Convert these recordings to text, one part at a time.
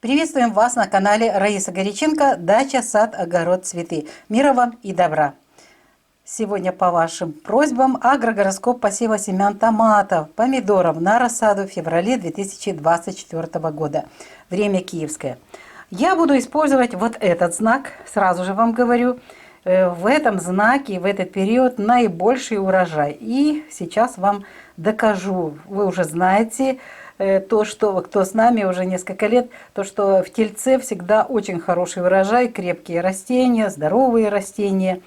Приветствуем вас на канале Раиса Горяченко «Дача, сад, огород, цветы». Мира вам и добра! Сегодня по вашим просьбам агрогороскоп посева семян томатов, помидоров на рассаду в феврале 2024 года. Время киевское. Я буду использовать вот этот знак, сразу же вам говорю. В этом знаке, в этот период наибольший урожай. И сейчас вам докажу. Вы уже знаете то, что кто с нами уже несколько лет, то, что в Тельце всегда очень хороший урожай, крепкие растения, здоровые растения.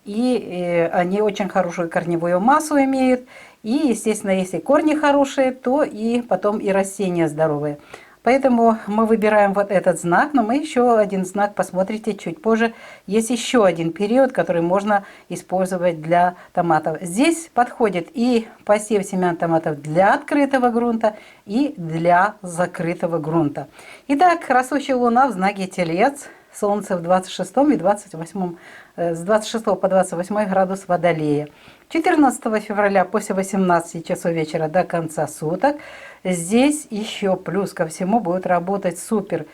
И они очень хорошую корневую массу имеют. И, естественно, если корни хорошие, то и потом и растения здоровые. Поэтому мы выбираем вот этот знак, но мы еще один знак посмотрите чуть позже. Есть еще один период, который можно использовать для томатов. Здесь подходит и посев семян томатов для открытого грунта и для закрытого грунта. Итак, растущая луна в знаке Телец, Солнце в 26 и 28, с 26 по 28 градус Водолея. 14 февраля после 18 часов вечера до конца суток. Здесь еще плюс ко всему будет работать супер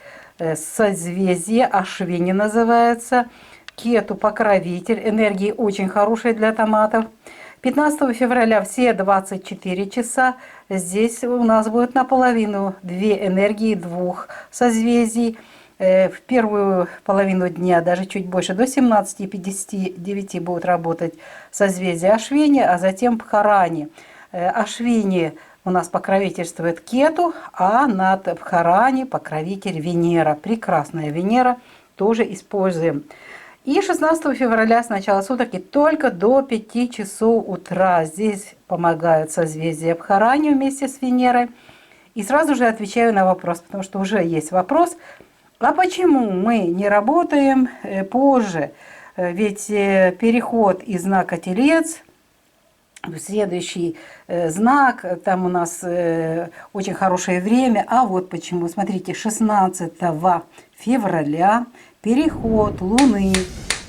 созвездие, Ашвини называется. Кету покровитель, энергии очень хорошие для томатов. 15 февраля все 24 часа здесь у нас будет наполовину две энергии двух созвездий. В первую половину дня, даже чуть больше, до 17:59 будут работать созвездия Ашвини, а затем Бхарани. Ашвини у нас покровительствует Кету, а над Бхарани покровитель Венера. Прекрасная Венера, тоже используем. И 16 февраля с начала суток и только до 5 часов утра здесь помогают созвездия Бхарани вместе с Венерой. И сразу же отвечаю на вопрос, потому что уже есть вопрос. А почему мы не работаем позже? Ведь переход из знака Телец в следующий знак, там у нас очень хорошее время. А вот почему. Смотрите, 16 февраля переход Луны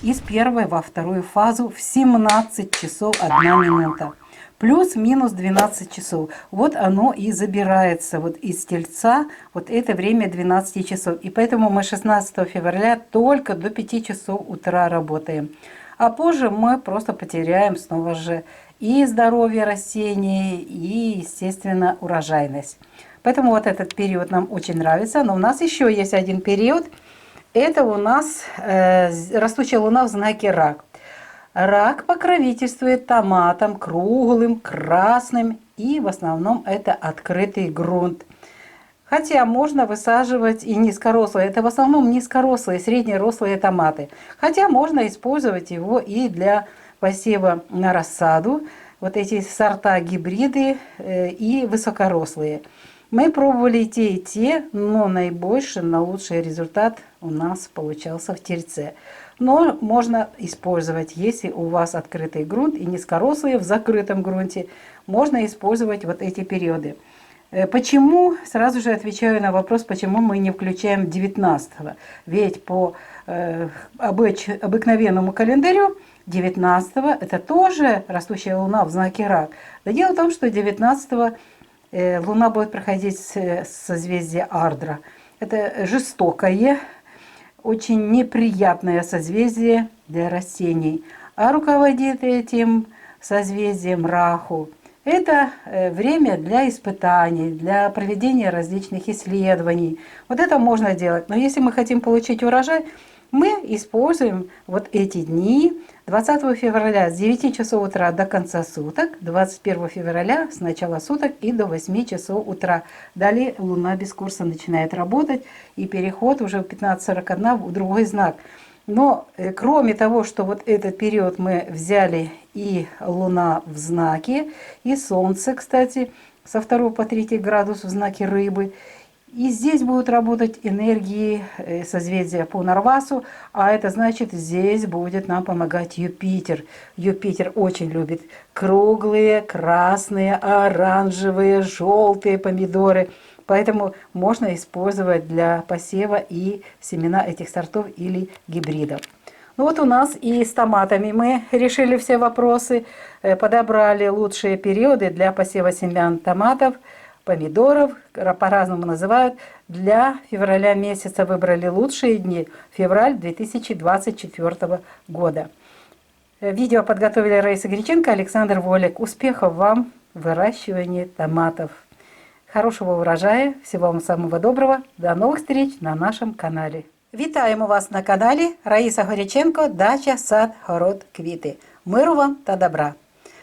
из первой во вторую фазу в 17 часов 1 минута. Плюс-минус 12 часов. Вот оно и забирается вот из Тельца, вот это время 12 часов. И поэтому мы 16 февраля только до 5 часов утра работаем. А позже мы просто потеряем снова же и здоровье растений, и, естественно, урожайность. Поэтому вот этот период нам очень нравится. Но у нас еще есть один период. Это у нас растущая луна в знаке Рак. Рак покровительствует томатам круглым, красным, и в основном это открытый грунт. Хотя можно высаживать и низкорослые, это в основном низкорослые, среднерослые томаты. Хотя можно использовать его и для посева на рассаду, вот эти сорта гибриды и высокорослые. Мы пробовали и те, но наилучший результат у нас получался в Тельце. Но можно использовать, если у вас открытый грунт и низкорослые в закрытом грунте, можно использовать вот эти периоды. Почему? Сразу же отвечаю на вопрос, почему мы не включаем 19-го. Ведь по обыкновенному календарю 19-го это тоже растущая луна в знаке Рак. Но дело в том, что 19-го луна будет проходить созвездие Ардра. Это жестокое, очень неприятное созвездие для растений. А руководит этим созвездием Раху. Это время для испытаний, для проведения различных исследований. Вот это можно делать. Но если мы хотим получить урожай, мы используем вот эти дни 20 февраля с 9 часов утра до конца суток, 21 февраля с начала суток и до 8 часов утра. Далее Луна без курса начинает работать, и переход уже в 15:41 в другой знак. Но кроме того, что вот этот период мы взяли и Луна в знаке, и Солнце, кстати, со 2 по 3 градус в знаке Рыбы, и здесь будут работать энергии созвездия по Нарвасу, а это значит, здесь будет нам помогать Юпитер. Юпитер очень любит круглые, красные, оранжевые, желтые помидоры. Поэтому можно использовать для посева и семена этих сортов или гибридов. Ну вот у нас и с томатами мы решили все вопросы, подобрали лучшие периоды для посева семян томатов. помидоров, по-разному называют. Для февраля месяца выбрали лучшие дни, февраль 2024 года. Видео подготовили Раиса Греченко, Александр Волик. Успехов вам в выращивании томатов. Хорошего урожая, всего вам самого доброго. До новых встреч на нашем каналі. Вітаємо вас на каналі Раїса Горяченко, дача, сад, город, квіти. Миру вам та добра.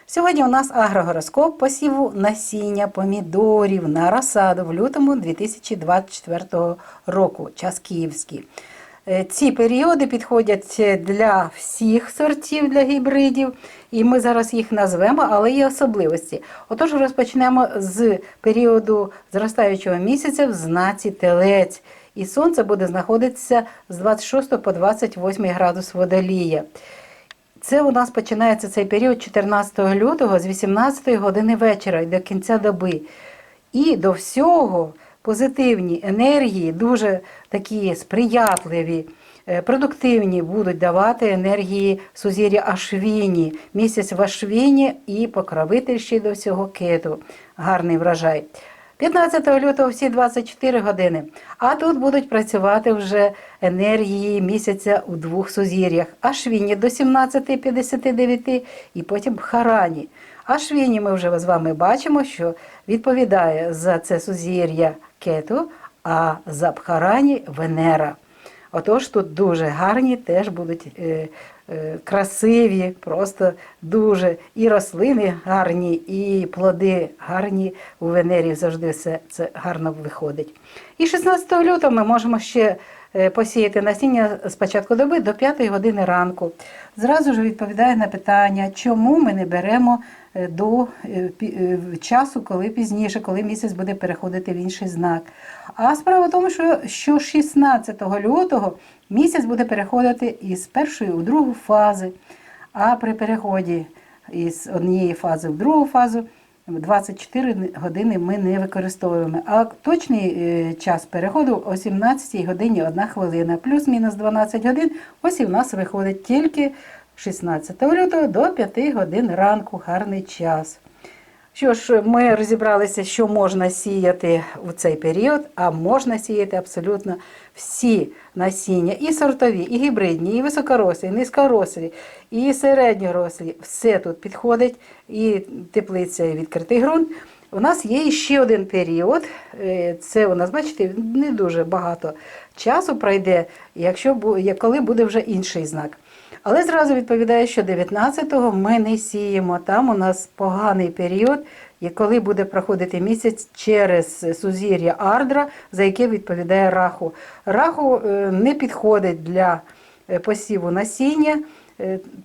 Сьогодні у нас агрогороскоп посіву насіння помідорів на розсаду в лютому 2024 року, час київський. Ці періоди підходять для всіх сортів, для гібридів, і ми зараз їх назвемо, але є особливості. Отож, розпочнемо з періоду зростаючого місяця в знаці Телець. І сонце буде знаходитися з 26 по 28 градус Водолія. Це у нас починається цей період 14 лютого з 18 години вечора і до кінця доби. І до всього позитивні енергії, дуже такі сприятливі, продуктивні будуть давати енергії сузір'я Ашвіні. Місяць в Ашвіні і покровитель ще до всього Кету. Гарний врожай. 15 лютого всі 24 години. А тут будуть працювати вже енергії місяця у двох сузір'ях. Ашвіні до 17:59 і потім Бхарані. Ашвіні ми вже з вами бачимо, що відповідає за це сузір'я Кету, а за Бхарані Венера. Отож тут дуже гарні теж будуть красиві, просто дуже і рослини гарні, і плоди гарні. У Венері завжди все це гарно виходить. І 16 лютого ми можемо ще посіяти насіння з початку доби до 5 години ранку. Зразу ж відповідає на питання, чому ми не беремо до часу, коли пізніше, коли місяць буде переходити в інший знак. А справа в тому, що 16 лютого місяць буде переходити із першої у другу фази, а при переході із однієї фази в другу фазу 24 години ми не використовуємо. А точний час переходу о 17 годині 1 хвилина, плюс-мінус 12 годин, ось і в нас виходить тільки 16 лютого до 5 годин ранку, гарний час. Що ж, ми розібралися, що можна сіяти у цей період, а можна сіяти абсолютно всі насіння, і сортові, і гібридні, і високорослі, і низькорослі, і середньорослі. Все тут підходить, і теплиця, і відкритий ґрунт. У нас є ще один період, це у нас, бачите, не дуже багато часу пройде, коли буде вже інший знак. Але зразу відповідає, що 19-го ми не сіємо, там у нас поганий період, і коли буде проходити місяць через сузір'я Ардра, за яке відповідає Раху. Раху не підходить для посіву насіння.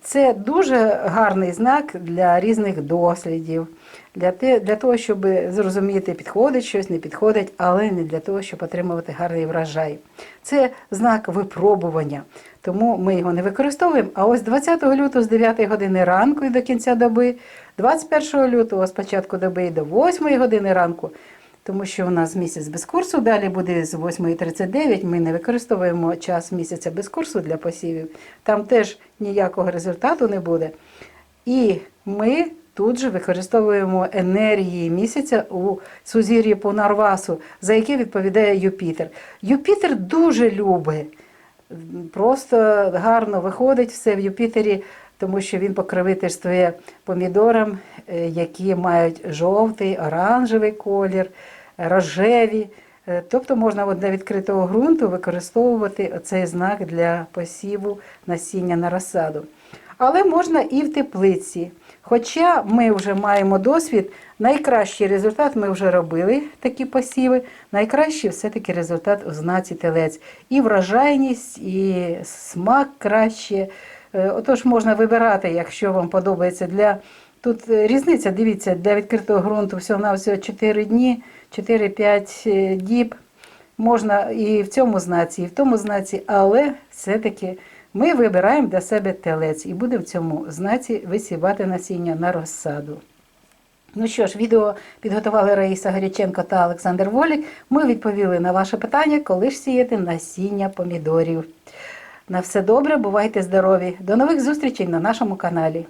Це дуже гарний знак для різних дослідів, для того, щоб зрозуміти, підходить щось, не підходить, але не для того, щоб отримувати гарний врожай. Це знак випробування, тому ми його не використовуємо. А ось 20 лютого з 9 години ранку і до кінця доби, 21 лютого з початку доби і до 8 години ранку, тому що у нас місяць без курсу, далі буде з 8:39, ми не використовуємо час місяця без курсу для посівів, там теж ніякого результату не буде. І ми тут же використовуємо енергії місяця у сузір'ї Пунарвасу, за яке відповідає Юпітер. Юпітер дуже любить, просто гарно виходить все в Юпітері, тому що він покровительствує помідорам, які мають жовтий, оранжевий колір, рожеві. Тобто можна для відкритого ґрунту використовувати цей знак для посіву насіння на розсаду. Але можна і в теплиці. Хоча ми вже маємо досвід, найкращий результат, ми вже робили такі посіви, найкращий все-таки результат у знаці Телець. І врожайність, і смак краще. Отож можна вибирати, якщо вам подобається. Тут різниця, дивіться, для відкритого ґрунту всього-навсього 4 дні, 4-5 діб. Можна і в цьому знаці, і в тому знаці, але все-таки ми вибираємо для себе Телець і будемо в цьому знаці висівати насіння на розсаду. Ну що ж, відео підготували Раїса Горяченко та Олександр Волик. Ми відповіли на ваше питання, коли ж сіяти насіння помідорів. На все добре, бувайте здорові. До нових зустрічей на нашому каналі.